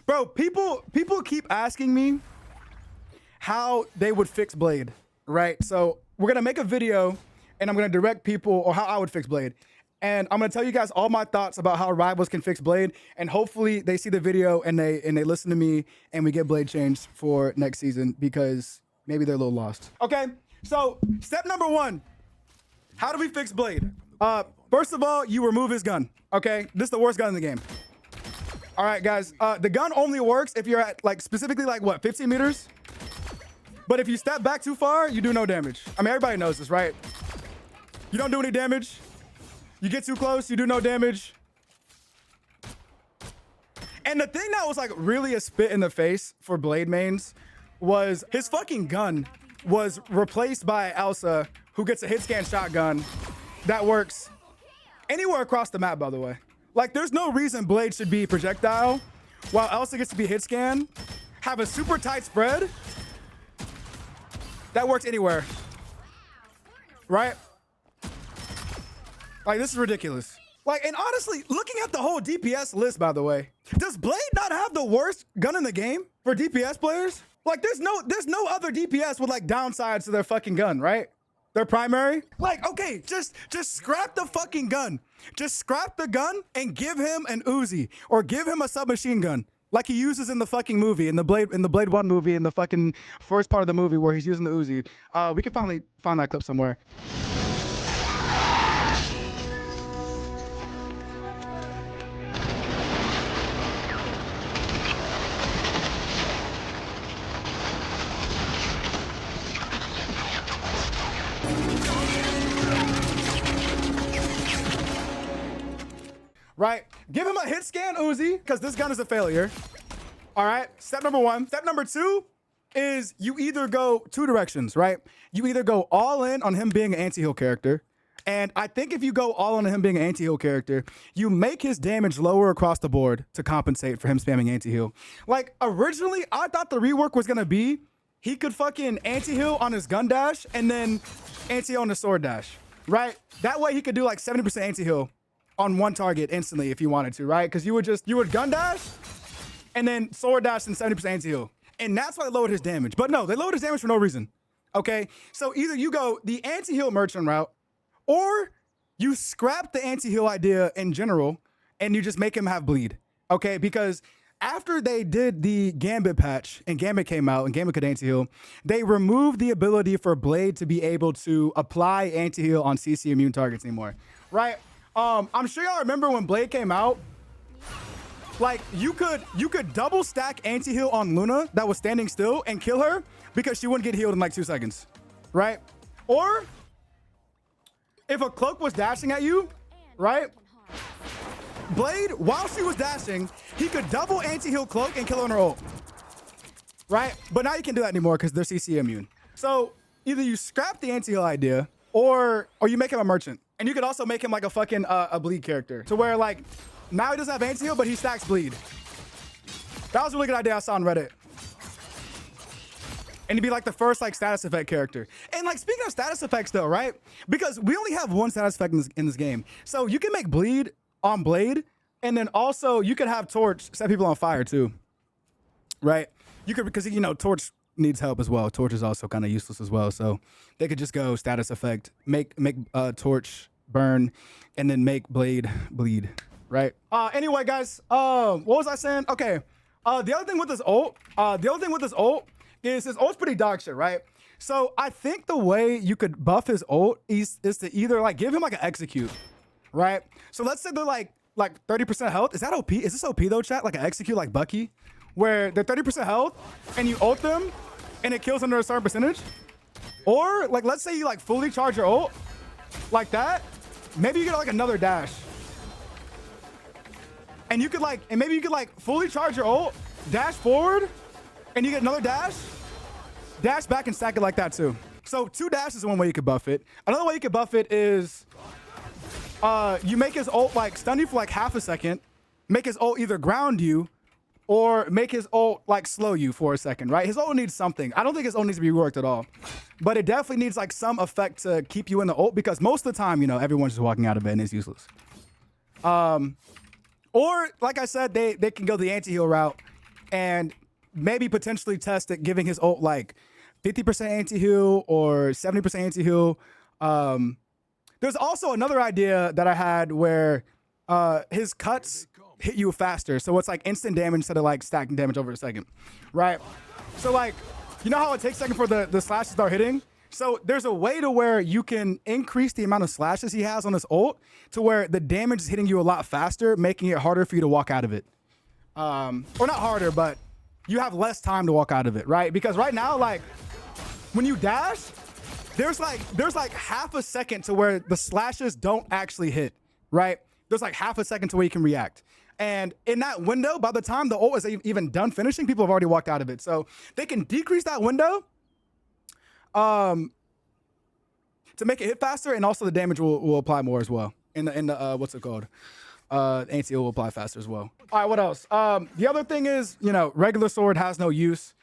Bro, people keep asking me how they would fix Blade, right? So we're gonna make a video and I'm gonna direct people or how I would fix Blade. And I'm gonna tell you guys all my thoughts about how rivals can fix Blade, and hopefully they see the video and they listen to me and we get Blade changed for next season because maybe they're a little lost. Okay, so step number 1, how do we fix Blade? First of all, you remove his gun, okay? This is the worst gun in the game. All right, guys, the gun only works if you're at like specifically like what, 15 meters? But if you step back too far, you do no damage. I mean, everybody knows this, right? You don't do any damage. You get too close, you do no damage. And the thing that was like really a spit in the face for Blade mains was his fucking gun was replaced by Elsa, who gets a hit scan shotgun that works anywhere across the map, by the way. Like, there's no reason Blade should be projectile while Elsa gets to be hit scan, have a super tight spread that works anywhere, right? Like, this is ridiculous. Like, and honestly, looking at the whole DPS list, by the way, does Blade not have the worst gun in the game for DPS players? Like, there's no other DPS with like downsides to their fucking gun, right? Their primary. Like, okay, just scrap the fucking gun. Just scrap the gun and give him an Uzi or give him a submachine gun like he uses in the fucking movie, in the Blade 1 movie, in the fucking first part of the movie where he's using the Uzi. We can finally find that clip somewhere. Right? Give him a hit scan Uzi, because this gun is a failure. All right, step number 1. Step number 2 is you either go 2 directions, right? You either go all in on him being an anti-heal character, and I think if you go all in on him being an anti-heal character, you make his damage lower across the board to compensate for him spamming anti-heal. Like, originally, I thought the rework was gonna be he could fucking anti-heal on his gun dash and then anti-heal on the sword dash, right? That way he could do like 70% anti-heal on one target instantly if you wanted to, right? Because you would gun dash and then sword dash and 70% anti-heal. And that's why they lowered his damage. But no, they lowered his damage for no reason, okay? So either you go the anti-heal merchant route or you scrap the anti-heal idea in general and you just make him have bleed, okay? Because after they did the Gambit patch and Gambit came out and Gambit could anti-heal, they removed the ability for Blade to be able to apply anti-heal on CC immune targets anymore, right? I'm sure y'all remember when Blade came out, like you could double stack anti-heal on Luna that was standing still and kill her because she wouldn't get healed in like 2 seconds, right? Or if a cloak was dashing at you, right? Blade, while she was dashing, he could double anti-heal cloak and kill her on her ult, right? But now you can't do that anymore because they're CC immune. So either you scrap the anti-heal idea or you make him a merchant. And you could also make him like a fucking a bleed character to where like now he doesn't have anti-heal, but he stacks bleed. That was a really good idea I saw on Reddit. And he'd be like the first like status effect character. And like speaking of status effects though, right? Because we only have one status effect in this game. So you can make bleed on Blade, and then also you could have Torch set people on fire too. Right? You could, because you know Torch needs help as well. Torch is also kind of useless as well. So they could just go status effect, make Torch burn, and then make Blade bleed, right? Anyway, guys, what was I saying? Okay, the other thing with this ult, is his ult's pretty dog shit, right? So I think the way you could buff his ult is to either like give him like an execute, right? So let's say they're like 30% health. Is that OP? Is this OP though, chat? Like an execute like Bucky, where they're 30% health and you ult them and it kills under a certain percentage? Or like, let's say you like fully charge your ult like that. Maybe you get like another dash. And you could like, and maybe you could like fully charge your ult, dash forward, and you get another dash back and stack it like that too. So 2 dashes is one way you could buff it. Another way you could buff it is you make his ult like stun you for like half a second, make his ult either ground you or make his ult like slow you for a second, right? His ult needs something. I don't think his ult needs to be reworked at all, but it definitely needs like some effect to keep you in the ult, because most of the time, you know, everyone's just walking out of it and it's useless. Or like I said, they can go the anti-heal route and maybe potentially test it, giving his ult like 50% anti-heal or 70% anti-heal. There's also another idea that I had where his cuts hit you faster. So it's like instant damage instead of like stacking damage over a second, right? So like, you know how it takes a second for the slash to start hitting? So there's a way to where you can increase the amount of slashes he has on his ult to where the damage is hitting you a lot faster, making it harder for you to walk out of it. Or not harder, but you have less time to walk out of it, right? Because right now, like when you dash, there's like half a second to where the slashes don't actually hit, right? There's like half a second to where you can react. And in that window, by the time the ult is even done finishing, people have already walked out of it. So they can decrease that window to make it hit faster, and also the damage will apply more as well. In the what's it called? Anti-heal will apply faster as well. All right, what else? The other thing is, you know, regular sword has no use.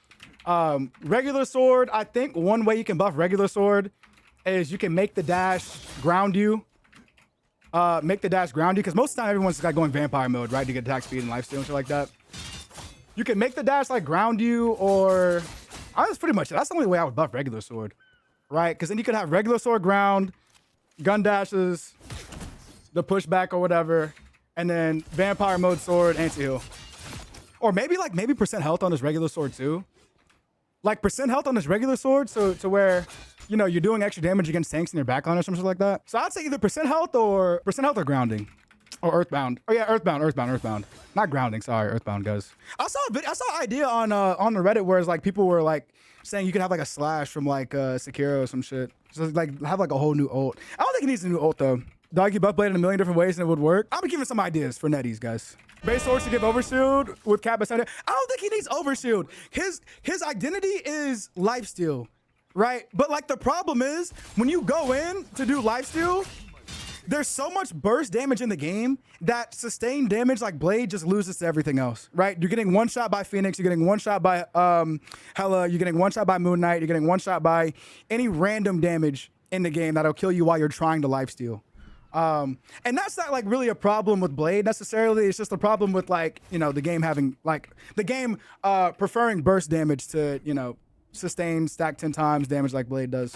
Regular sword, I think one way you can buff regular sword is you can make the dash ground you. Because most of the time everyone's just got going vampire mode, right? To get attack speed and lifesteal and shit like that. You can make the dash like ground you, or that's pretty much it. That's the only way I would buff regular sword, right? Because then you could have regular sword ground, gun dashes, the pushback or whatever, and then vampire mode sword, anti-heal. Or maybe percent health on this regular sword too. Like percent health on this regular sword, so to where, you know, you're doing extra damage against tanks in your backline or something like that. So I'd say either percent health or grounding. Or earthbound. Oh yeah, earthbound. Not grounding, sorry, earthbound, guys. I saw an idea on the Reddit where it's like people were like saying you could have like a slash from like Sekiro or some shit. So like have like a whole new ult. I don't think it needs a new ult though. Dog, you buff blade in a million different ways and it would work. I'll be giving some ideas for netties, guys. Base swords to give overshield with cap. I don't think he needs overshield. His identity is lifesteal, right? But like the problem is when you go in to do lifesteal, there's so much burst damage in the game that sustained damage like Blade just loses to everything else, right? You're getting one shot by Phoenix, you're getting one shot by Hela, you're getting one shot by Moon Knight, you're getting one shot by any random damage in the game that'll kill you while you're trying to lifesteal. And that's not like really a problem with Blade necessarily. It's just a problem with like, you know, the game having like the game preferring burst damage to, you know, sustain stack 10 times damage like Blade does.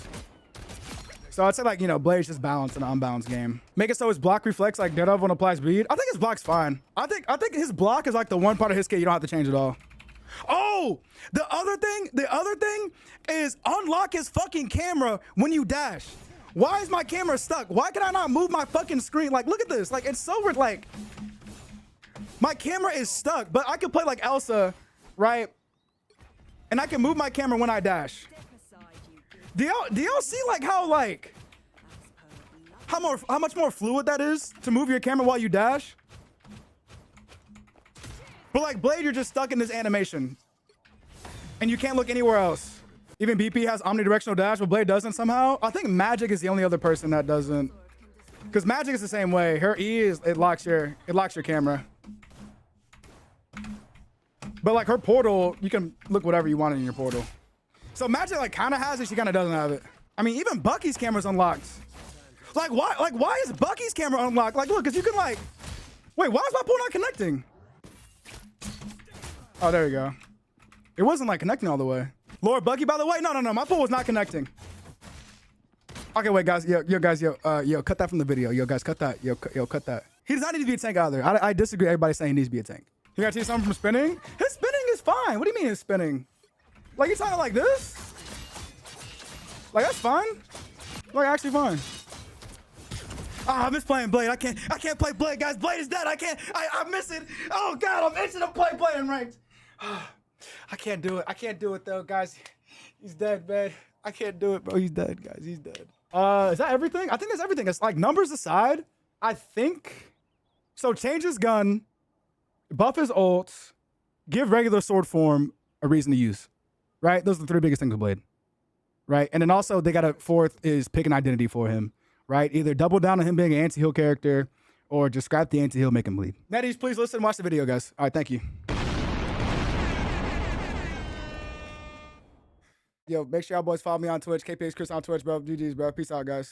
So I'd say like, you know, Blade's just balanced in an unbalanced game. Make it so his block reflects like Daredevil when applies speed. I think his block's fine. I think his block is like the one part of his kit you don't have to change at all. Oh, the other thing is unlock his fucking camera when you dash. Why is my camera stuck? Why can I not move my fucking screen? Like, look at this. Like, it's so weird. Like, my camera is stuck, but I can play like Elsa, right? And I can move my camera when I dash. Do y'all see like how much more fluid that is to move your camera while you dash? But like Blade, you're just stuck in this animation, and you can't look anywhere else. Even BP has omnidirectional dash, but Blade doesn't somehow. I think Magic is the only other person that doesn't, because Magic is the same way. Her E is it locks your camera. But like her portal, you can look whatever you want in your portal. So Magic like kind of has it, she kind of doesn't have it. I mean, even Bucky's camera's unlocked. Like why is Bucky's camera unlocked? Like look, because you can like, wait, why is my pool not connecting? Oh, there you go. It wasn't like connecting all the way. Lord Bucky, by the way, no, my pool was not connecting. Okay, wait, guys, yo, cut that from the video. Yo, guys, cut that. Yo, cut that. He does not need to be a tank either. I disagree. Everybody saying he needs to be a tank. You gotta see something from spinning? His spinning is fine. What do you mean his spinning? Like he's talking like this? Like that's fine. Like actually fine. Ah, I miss playing Blade. I can't play Blade, guys. Blade is dead. I miss it. Oh god, I'm itching to play Blade in ranked. I can't do it. I can't do it though, guys. He's dead, man. I can't do it, bro. He's dead, guys. He's dead. Is that everything? I think that's everything. It's like numbers aside, I think. So change his gun, buff his ult, give regular sword form a reason to use. Right? Those are the three biggest things with Blade. Right? And then also they got a fourth is pick an identity for him. Right? Either double down on him being an anti-heal character or just scrap the anti-heal, make him bleed. Netties, please listen and watch the video, guys. All right, thank you. Yo, make sure y'all boys follow me on Twitch. kpxchris on Twitch, bro. GG's, bro. Peace out, guys.